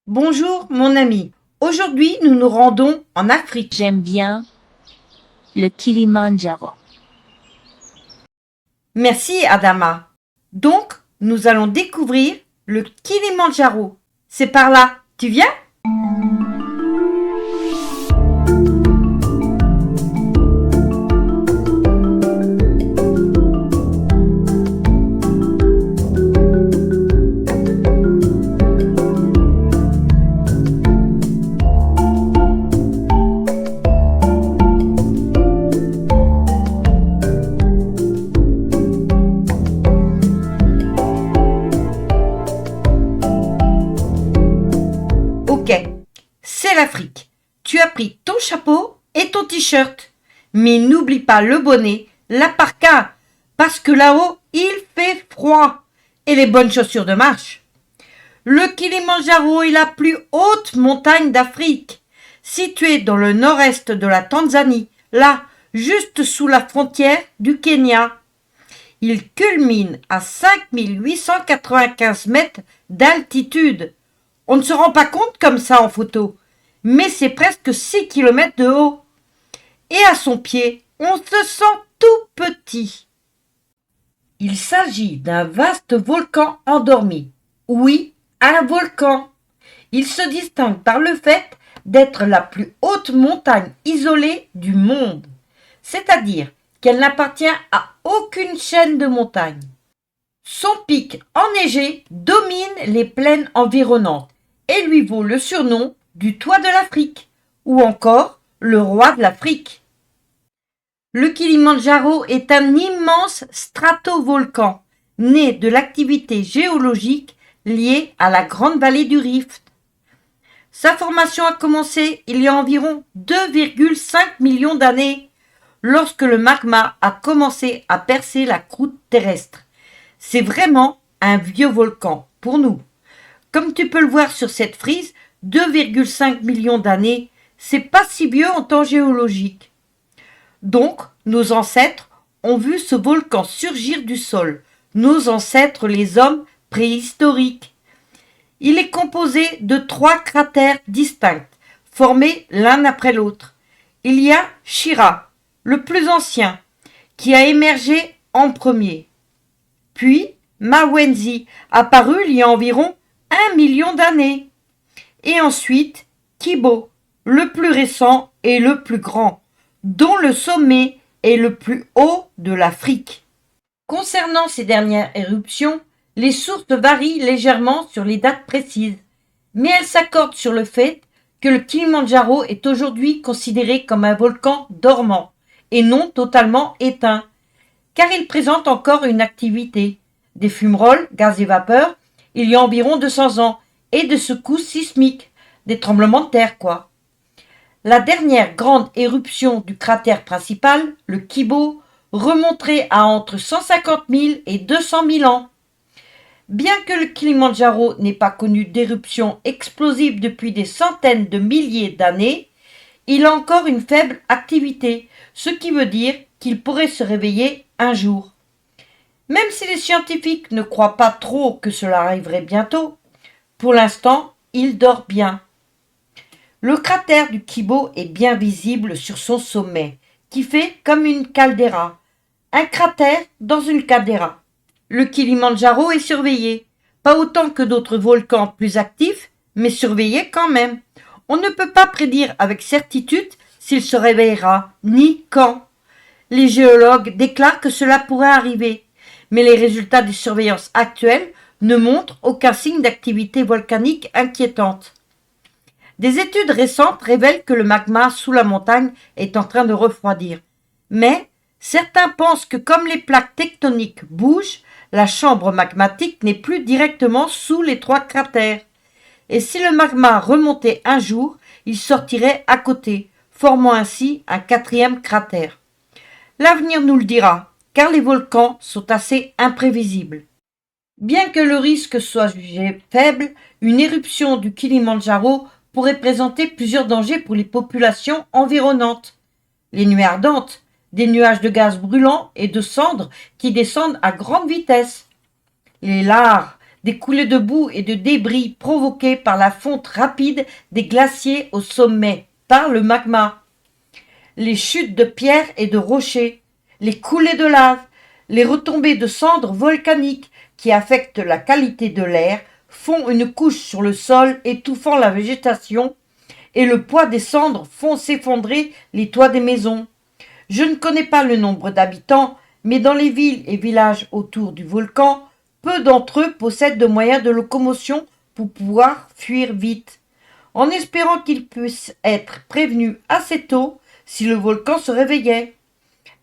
Bonjour mon ami. Aujourd'hui, nous nous rendons en Afrique. J'aime bien le Kilimandjaro. Merci Adama. Donc, nous allons découvrir le Kilimandjaro. C'est par là. Tu viens? Ok, c'est l'Afrique. Tu as pris ton chapeau et ton t-shirt. Mais n'oublie pas le bonnet, la parka, parce que là-haut, il fait froid. Et les bonnes chaussures de marche. Le Kilimandjaro est la plus haute montagne d'Afrique, située dans le nord-est de la Tanzanie, là, juste sous la frontière du Kenya. Il culmine à 5895 mètres d'altitude. On ne se rend pas compte comme ça en photo, mais c'est presque 6 kilomètres de haut. Et à son pied, on se sent tout petit. Il s'agit d'un vaste volcan endormi. Oui, un volcan. Il se distingue par le fait d'être la plus haute montagne isolée du monde, c'est-à-dire qu'elle n'appartient à aucune chaîne de montagnes. Son pic enneigé domine les plaines environnantes et lui vaut le surnom du toit de l'Afrique ou encore le roi de l'Afrique. Le Kilimandjaro est un immense stratovolcan né de l'activité géologique liée à la grande vallée du Rift. Sa formation a commencé il y a environ 2,5 millions d'années, lorsque le magma a commencé à percer la croûte terrestre. C'est vraiment un vieux volcan pour nous. Comme tu peux le voir sur cette frise, 2,5 millions d'années, c'est pas si vieux en temps géologique. Donc, nos ancêtres ont vu ce volcan surgir du sol, nos ancêtres les hommes préhistoriques. Il est composé de 3 cratères distincts, formés l'un après l'autre. Il y a Shira, le plus ancien, qui a émergé en premier. Puis Mawenzi, apparu il y a environ 1 million d'années. Et ensuite Kibo, le plus récent et le plus grand, dont le sommet est le plus haut de l'Afrique. Concernant ces dernières éruptions, les sources varient légèrement sur les dates précises, mais elles s'accordent sur le fait que le Kilimandjaro est aujourd'hui considéré comme un volcan dormant et non totalement éteint, car il présente encore une activité, des fumerolles, gaz et vapeur, il y a environ 200 ans, et de secousses sismiques, des tremblements de terre quoi. La dernière grande éruption du cratère principal, le Kibo, remonterait à entre 150 000 et 200 000 ans. Bien que le Kilimandjaro n'ait pas connu d'éruption explosive depuis des centaines de milliers d'années, il a encore une faible activité, ce qui veut dire qu'il pourrait se réveiller un jour. Même si les scientifiques ne croient pas trop que cela arriverait bientôt, pour l'instant, il dort bien. Le cratère du Kibo est bien visible sur son sommet, qui fait comme une caldeira. Un cratère dans une caldeira. Le Kilimandjaro est surveillé, pas autant que d'autres volcans plus actifs, mais surveillé quand même. On ne peut pas prédire avec certitude s'il se réveillera, ni quand. Les géologues déclarent que cela pourrait arriver, mais les résultats des surveillances actuelles ne montrent aucun signe d'activité volcanique inquiétante. Des études récentes révèlent que le magma sous la montagne est en train de refroidir. Mais certains pensent que comme les plaques tectoniques bougent, la chambre magmatique n'est plus directement sous les 3 cratères. Et si le magma remontait un jour, il sortirait à côté, formant ainsi un 4e cratère. L'avenir nous le dira, car les volcans sont assez imprévisibles. Bien que le risque soit jugé faible, une éruption du Kilimandjaro pourrait présenter plusieurs dangers pour les populations environnantes. Les nuées ardentes, des nuages de gaz brûlants et de cendres qui descendent à grande vitesse. Les laves, des coulées de boue et de débris provoquées par la fonte rapide des glaciers au sommet, par le magma, les chutes de pierres et de rochers, les coulées de lave, les retombées de cendres volcaniques qui affectent la qualité de l'air, font une couche sur le sol étouffant la végétation, et le poids des cendres font s'effondrer les toits des maisons. Je ne connais pas le nombre d'habitants, mais dans les villes et villages autour du volcan, peu d'entre eux possèdent de moyens de locomotion pour pouvoir fuir vite, en espérant qu'ils puissent être prévenus assez tôt si le volcan se réveillait.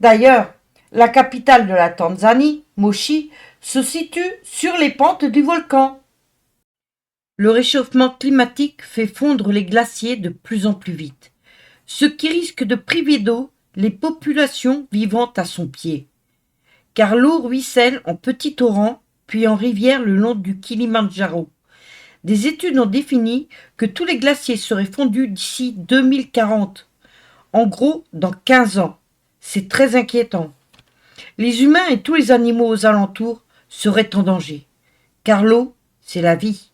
D'ailleurs, la capitale de la Tanzanie, Moshi, se situe sur les pentes du volcan. Le réchauffement climatique fait fondre les glaciers de plus en plus vite, ce qui risque de priver d'eau les populations vivant à son pied. Car l'eau ruisselle en petits torrents, puis en rivières le long du Kilimandjaro. Des études ont défini que tous les glaciers seraient fondus d'ici 2040. En gros, dans 15 ans. C'est très inquiétant. Les humains et tous les animaux aux alentours seraient en danger. Car l'eau, c'est la vie.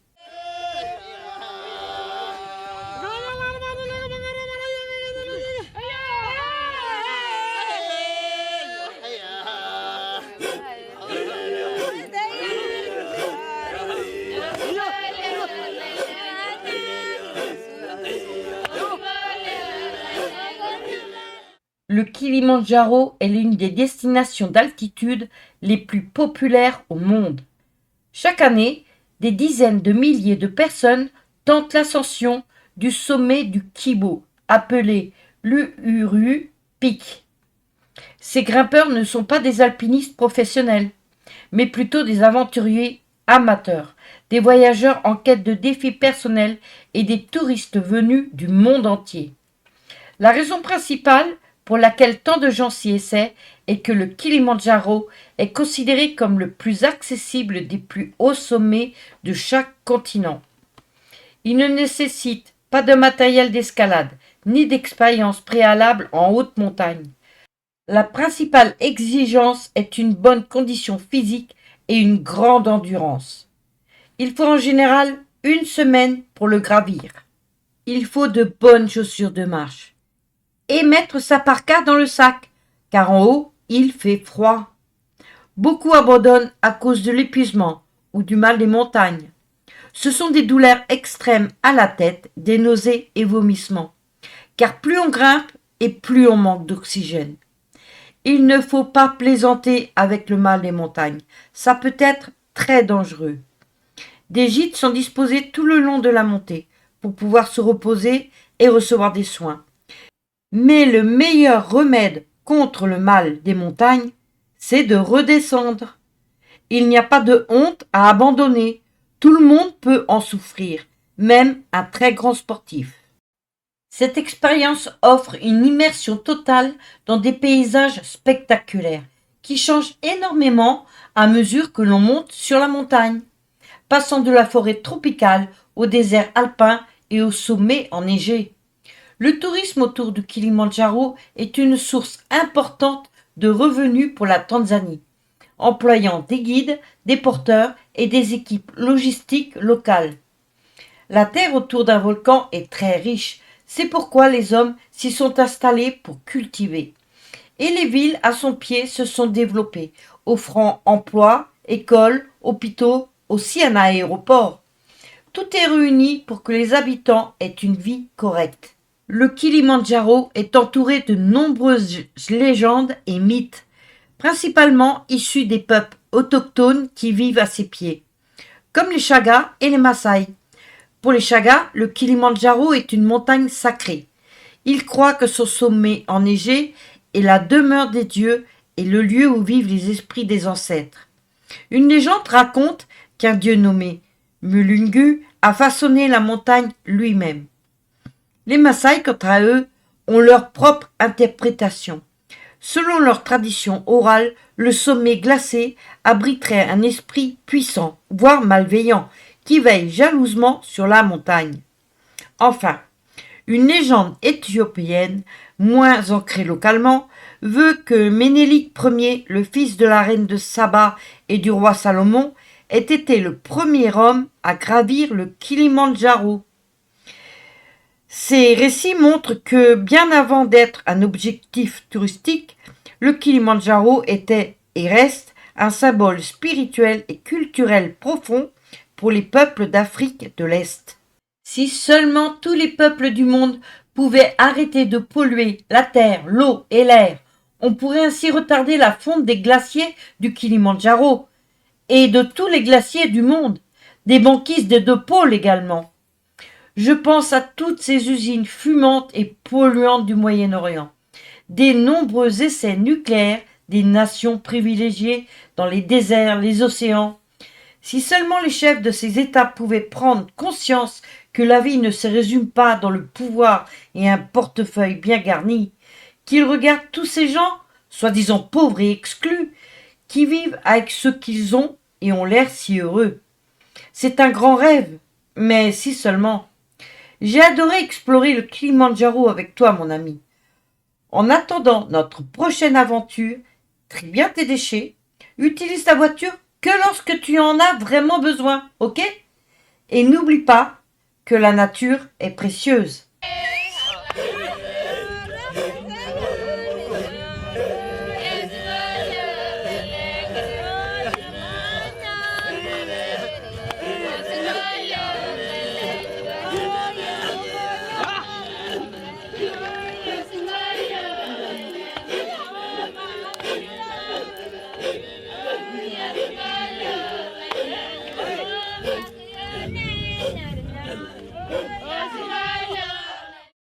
Le Kilimandjaro est l'une des destinations d'altitude les plus populaires au monde. Chaque année, des dizaines de milliers de personnes tentent l'ascension du sommet du Kibo, appelé l'Uhuru Peak. Ces grimpeurs ne sont pas des alpinistes professionnels, mais plutôt des aventuriers amateurs, des voyageurs en quête de défis personnels et des touristes venus du monde entier. La raison principale pour laquelle tant de gens s'y essaient est que le Kilimandjaro est considéré comme le plus accessible des plus hauts sommets de chaque continent. Il ne nécessite pas de matériel d'escalade, ni d'expérience préalable en haute montagne. La principale exigence est une bonne condition physique et une grande endurance. Il faut en général 1 semaine pour le gravir. Il faut de bonnes chaussures de marche. Et mettre sa parka dans le sac, car en haut, il fait froid. Beaucoup abandonnent à cause de l'épuisement ou du mal des montagnes. Ce sont des douleurs extrêmes à la tête, des nausées et vomissements, car plus on grimpe et plus on manque d'oxygène. Il ne faut pas plaisanter avec le mal des montagnes, ça peut être très dangereux. Des gîtes sont disposés tout le long de la montée pour pouvoir se reposer et recevoir des soins. Mais le meilleur remède contre le mal des montagnes, c'est de redescendre. Il n'y a pas de honte à abandonner. Tout le monde peut en souffrir, même un très grand sportif. Cette expérience offre une immersion totale dans des paysages spectaculaires qui changent énormément à mesure que l'on monte sur la montagne, passant de la forêt tropicale au désert alpin et au sommet enneigé. Le tourisme autour du Kilimandjaro est une source importante de revenus pour la Tanzanie, employant des guides, des porteurs et des équipes logistiques locales. La terre autour d'un volcan est très riche, c'est pourquoi les hommes s'y sont installés pour cultiver. Et les villes à son pied se sont développées, offrant emploi, écoles, hôpitaux, aussi un aéroport. Tout est réuni pour que les habitants aient une vie correcte. Le Kilimandjaro est entouré de nombreuses légendes et mythes, principalement issus des peuples autochtones qui vivent à ses pieds, comme les Chagas et les Maasai. Pour les Chagas, le Kilimandjaro est une montagne sacrée. Ils croient que son sommet enneigé est la demeure des dieux et le lieu où vivent les esprits des ancêtres. Une légende raconte qu'un dieu nommé Mulungu a façonné la montagne lui-même. Les Maasai, quant à eux, ont leur propre interprétation. Selon leur tradition orale, le sommet glacé abriterait un esprit puissant, voire malveillant, qui veille jalousement sur la montagne. Enfin, une légende éthiopienne, moins ancrée localement, veut que Ménélik Ier, le fils de la reine de Saba et du roi Salomon, ait été le premier homme à gravir le Kilimandjaro. Ces récits montrent que bien avant d'être un objectif touristique, le Kilimandjaro était et reste un symbole spirituel et culturel profond pour les peuples d'Afrique de l'Est. Si seulement tous les peuples du monde pouvaient arrêter de polluer la terre, l'eau et l'air, on pourrait ainsi retarder la fonte des glaciers du Kilimandjaro et de tous les glaciers du monde, des banquises des deux pôles également. Je pense à toutes ces usines fumantes et polluantes du Moyen-Orient, des nombreux essais nucléaires des nations privilégiées dans les déserts, les océans. Si seulement les chefs de ces États pouvaient prendre conscience que la vie ne se résume pas dans le pouvoir et un portefeuille bien garni, qu'ils regardent tous ces gens, soi-disant pauvres et exclus, qui vivent avec ce qu'ils ont et ont l'air si heureux. C'est un grand rêve, mais si seulement. J'ai adoré explorer le Kilimandjaro avec toi, mon ami. En attendant notre prochaine aventure, trie bien tes déchets, utilise ta voiture que lorsque tu en as vraiment besoin, ok? Et n'oublie pas que la nature est précieuse.